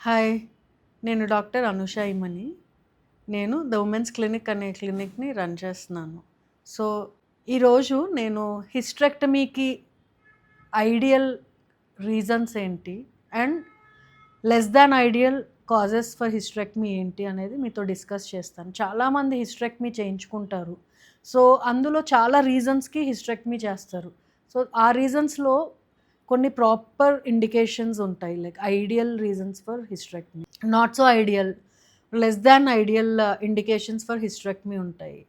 Hi! నేను doctor Anusha ఇమని. నేను the women's clinic అనే క్లినిక్‌ని రన్ చేస్తున్నాను. సో, ఈరోజు నేను హిస్టరెక్టమీకి ఐడియల్ రీజన్స్ ఏంటి? And less than ideal causes for hysterectomy ఏంటి అనేది మీతో డిస్కస్ చేస్తాను. చాలామంది హిస్టరెక్టమీ చేయించుకుంటారు. సో, అందులో చాలా రీజన్స్‌కి హిస్టరెక్టమీ చేస్తారు. సో, ఆ రీజన్స్‌లో కొన్ని ప్రాపర్ ఇండికేషన్స్ ఉంటాయి. Like ideal reasons for hysterectomy, not so ideal, less than ideal indications for hysterectomy ఉంటాయి.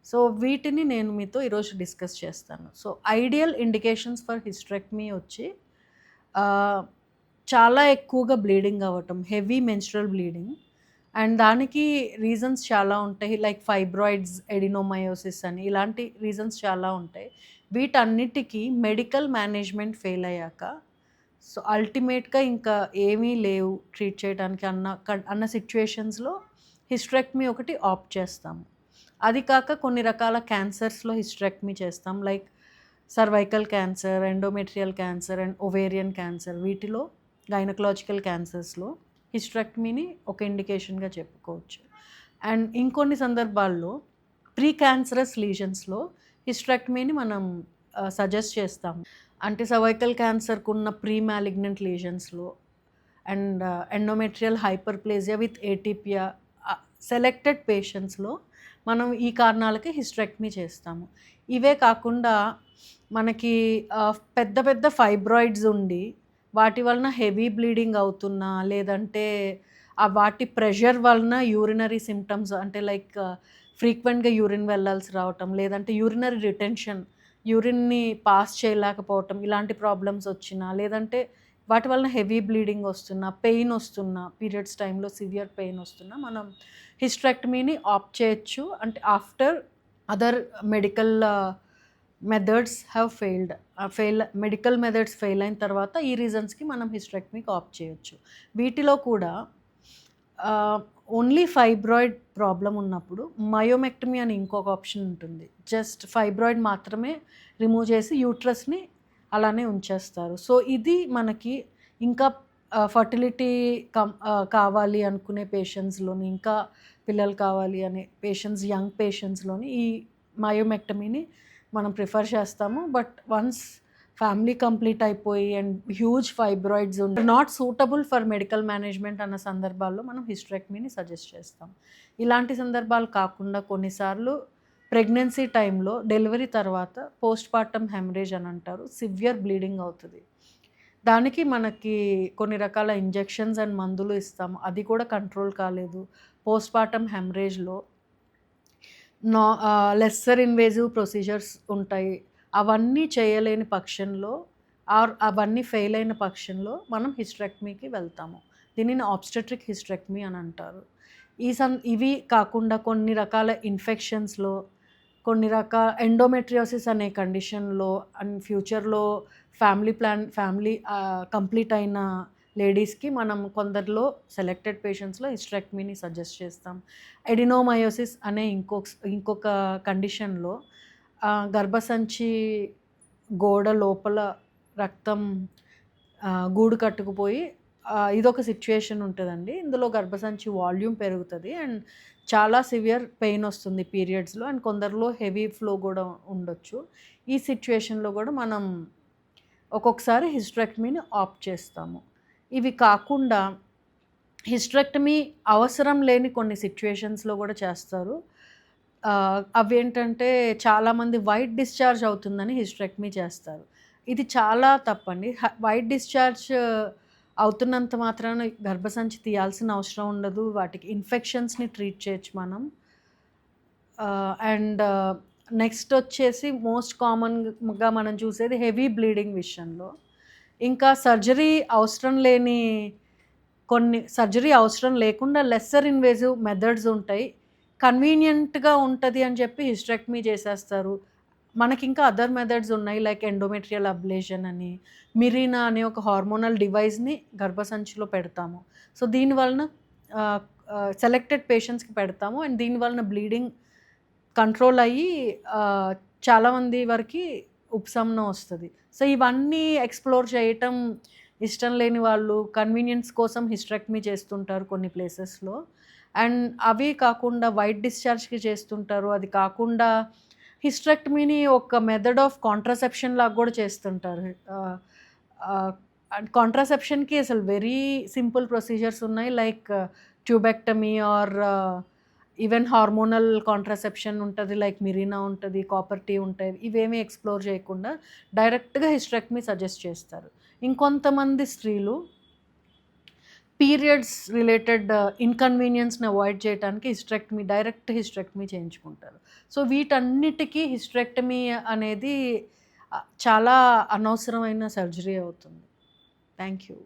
సో, వీటిని నేను మీతో ఈరోజు డిస్కస్ చేస్తాను. So, ideal indications for hysterectomy వచ్చి ఆహ్, చాలా ఎక్కువగా బ్లీడింగ్ అవ్వటం, హెవీ మెన్స్ట్రువల్ బ్లీడింగ్. అండ్ దానికి రీజన్స్ చాలా ఉంటాయి. లైక్ ఫైబ్రాయిడ్స్, ఎడినోమయోసిస్ అని ఇలాంటి రీజన్స్ చాలా ఉంటాయి. వీటన్నిటికీ మెడికల్ మేనేజ్మెంట్ ఫెయిల్ అయ్యాక, సో అల్టిమేట్‌గా ఇంకా ఏమీ లేవు ట్రీట్ చేయడానికి అన్న సిట్యుయేషన్స్‌లో హిస్టరెక్టమీ ఒకటి ఆప్ట్ చేస్తాము. అది కాక కొన్ని రకాల క్యాన్సర్స్‌లో హిస్టరెక్టమీ చేస్తాం. Like cervical cancer, endometrial cancer and ovarian cancer. వీటిలో గైనకలాజికల్ క్యాన్సర్స్‌లో హిస్టరెక్టమీని ఒక ఇండికేషన్‌గా చెప్పుకోవచ్చు. అండ్ ఇంకొన్ని సందర్భాల్లో ప్రీ క్యాన్సరస్ లీజన్స్‌లో హిస్టరెక్టమీని మనం సజెస్ట్ చేస్తాము. అంటే సర్వైకల్ క్యాన్సర్‌కున్న ప్రీ మాలిగ్నెంట్ లీజన్స్‌లో and endometrial hyperplasia with atypia selected పేషెంట్స్‌లో మనం ఈ కారణాలకి హిస్టరెక్టమీ చేస్తాము. ఇవే కాకుండా మనకి పెద్ద పెద్ద ఫైబ్రాయిడ్స్ ఉండి వాటి వలన హెవీ బ్లీడింగ్ అవుతున్నా, లేదంటే వాటి ప్రెషర్ వలన యూరినరీ సింప్టమ్స్ అంటే లైక్ ఫ్రీక్వెంట్‌గా యూరిన్ వెళ్ళాల్సి రావటం, లేదంటే యూరినరీ రిటెన్షన్, యూరిన్‌ని పాస్ చేయలేకపోవటం, ఇలాంటి ప్రాబ్లమ్స్ వచ్చినా, లేదంటే వాటి వలన హెవీ బ్లీడింగ్ వస్తున్నా, పెయిన్ వస్తున్నా, పీరియడ్స్ టైంలో సివియర్ పెయిన్ వస్తున్నా మనం హిస్టరెక్టమీని ఆప్ట్ చేయొచ్చు. అంటే after other medical methods have medical methods fail అయిన తర్వాత ఈ రీజన్స్‌కి మనం హిస్టరెక్టమీకి ఆప్ట్ చేయొచ్చు. వీటిలో కూడా ఓన్లీ ఫైబ్రాయిడ్ ప్రాబ్లమ్ ఉన్నప్పుడు మయోమెక్టమీ అని ఇంకొక ఆప్షన్ ఉంటుంది. జస్ట్ ఫైబ్రాయిడ్ మాత్రమే రిమూవ్ చేసి యూట్రస్‌ని అలానే ఉంచేస్తారు. సో, ఇది మనకి ఇంకా ఫర్టిలిటీ కావాలి అనుకునే పేషెంట్స్‌లోని, ఇంకా పిల్లలు కావాలి అనే పేషెంట్స్, యంగ్ పేషెంట్స్‌లోని ఈ మయోమెక్టమీని మనం ప్రిఫర్ చేస్తాము. బట్ వన్స్ ఫ్యామిలీ కంప్లీట్ అయిపోయి and huge fibroids not suitable for medical management అన్న సందర్భాల్లో మనం హిస్టరెక్టమీని సజెస్ట్ చేస్తాం. ఇలాంటి సందర్భాలు కాకుండా కొన్నిసార్లు ప్రెగ్నెన్సీ టైంలో, డెలివరీ తర్వాత పోస్ట్‌పార్టమ్ హెమరేజ్ అని అంటారు. సివియర్ బ్లీడింగ్ అవుతది. దానికి మనకి కొన్ని రకాల ఇంజెక్షన్స్ అండ్ మందులు ఇస్తాము. అది కూడా కంట్రోల్ కాలేదు. పోస్ట్‌పార్టమ్ హెమరేజ్‌లో లెస్సర్ ఇన్వేజివ్ ప్రొసీజర్స్ ఉంటాయి. అవన్నీ చేయలేని పక్షంలో అవన్నీ ఫెయిల్ అయిన పక్షంలో మనం హిస్టరెక్టమీకి వెళ్తాము. దీనిని ఆబ్స్టెట్రిక్ హిస్టరెక్టమీ అని అంటారు. ఇవి కాకుండా కొన్ని రకాల ఇన్ఫెక్షన్స్‌లో, కొన్ని రకాల ఎండోమెట్రియోసిస్ అనే కండిషన్‌లో అండ్ ఫ్యూచర్‌లో ఫ్యామిలీ కంప్లీట్ అయిన లేడీస్‌కి మనం కొందరిలో సెలెక్టెడ్ పేషెంట్స్‌లో హిస్టరెక్టమీని సజెస్ట్ చేస్తాం. ఎడినోమయోసిస్ అనే ఇంకొక కండిషన్‌లో గర్భసంచి గోడ లోపల రక్తం గూడు కట్టుకుపోయి ఇదొక సిట్యుయేషన్ ఉంటదండి. ఇందులో గర్భసంచి వాల్యూమ్ పెరుగుతది అండ్ చాలా సివియర్ పెయిన్ వస్తుంది పీరియడ్స్‌లో అండ్ కొందరిలో హెవీ ఫ్లో గూడా ఉండొచ్చు. ఈ సిట్యుయేషన్‌లో గూడా మనం ఒక్కొక్కసారి హిస్టరెక్టమీని ఆప్ట్ చేస్తాము. ఇవి కాకుండా హిస్టరెక్టమీ అవసరం లేని కొన్ని సిట్యుయేషన్స్‌లో గూడా చేస్తారు. అవేంటంటే చాలామంది వైట్ డిశ్చార్జ్ అవుతుందని హిస్టరెక్టమీ చేస్తారు. ఇది చాలా తప్పండి. వైట్ డిశ్చార్జ్ అవుతున్నంత మాత్రాన గర్భసంచి తీయాల్సిన అవసరం ఉండదు. వాటికి ఇన్ఫెక్షన్స్‌ని ట్రీట్ చేయొచ్చు మనం. అండ్ నెక్స్ట్ వచ్చేసి మోస్ట్ కామన్‌గా మనం చూసేది హెవీ బ్లీడింగ్ విషయంలో. ఇంకా సర్జరీ అవసరం లేకుండా లెస్సర్ ఇన్వేజివ్ మెథడ్స్ ఉంటాయి. కన్వీనియంట్‌గా ఉంటది అని చెప్పి హిస్టరెక్టమీ చేసేస్తారు. మనకింకా అదర్ మెథడ్స్ ఉన్నాయి. లైక్ ఎండోమెట్రియల్ అబ్లేషన్ అని, మిరీనా అనే ఒక హార్మోనల్ డివైస్‌ని గర్భసంచిలో పెడతాము. సో, దీని వలన ఆహ్, ఆహ్, సెలెక్టెడ్ పేషెంట్స్‌కి పెడతాము. అండ్ దీని వలన బ్లీడింగ్ కంట్రోల్ అయ్యి చాలామంది వరకి ఉపశమనం వస్తది. సో, ఇవన్నీ ఎక్స్‌ప్లోర్ చేయటం ఇష్టం లేని వాళ్ళు కన్వీనియన్స్ కోసం హిస్టరెక్టమీ చేస్తుంటారు కొన్ని ప్లేసెస్‌లో. అండ్ అవి కాకుండా వైట్ డిశ్చార్జ్‌కి చేస్తుంటారు. అది కాకుండా హిస్టరెక్టమీని ఒక మెథడ్ ఆఫ్ కాంట్రాసెప్షన్ లాగా గూడా చేస్తుంటారు. ఆహ్, ఆహ్, అండ్ కాంట్రాసెప్షన్‌కి అసలు వెరీ సింపుల్ ప్రొసీజర్స్ ఉన్నాయి. Like tubectomy or even hormonal contraception ఉంటది. లైక్ మిరీనా ఉంటది, కాపర్ టీ ఉంటాయి. ఇవేమీ ఎక్స్‌ప్లోర్ చేయకుండా డైరెక్ట్‌గా హిస్టరెక్టమీ సజెస్ట్ చేస్తారు. ఇంకొంతమంది స్త్రీలు పీరియడ్స్ రిలేటెడ్ ఇన్‌కన్వీనియన్స్‌ని అవాయిడ్ చేయటానికి డైరెక్ట్ హిస్టరెక్టమీ చేయించుకుంటారు. సో, వీటన్నిటికి హిస్టరెక్టమీ అనేది చాలా అనవసరమైన సర్జరీ అవుతుంది. Thank you.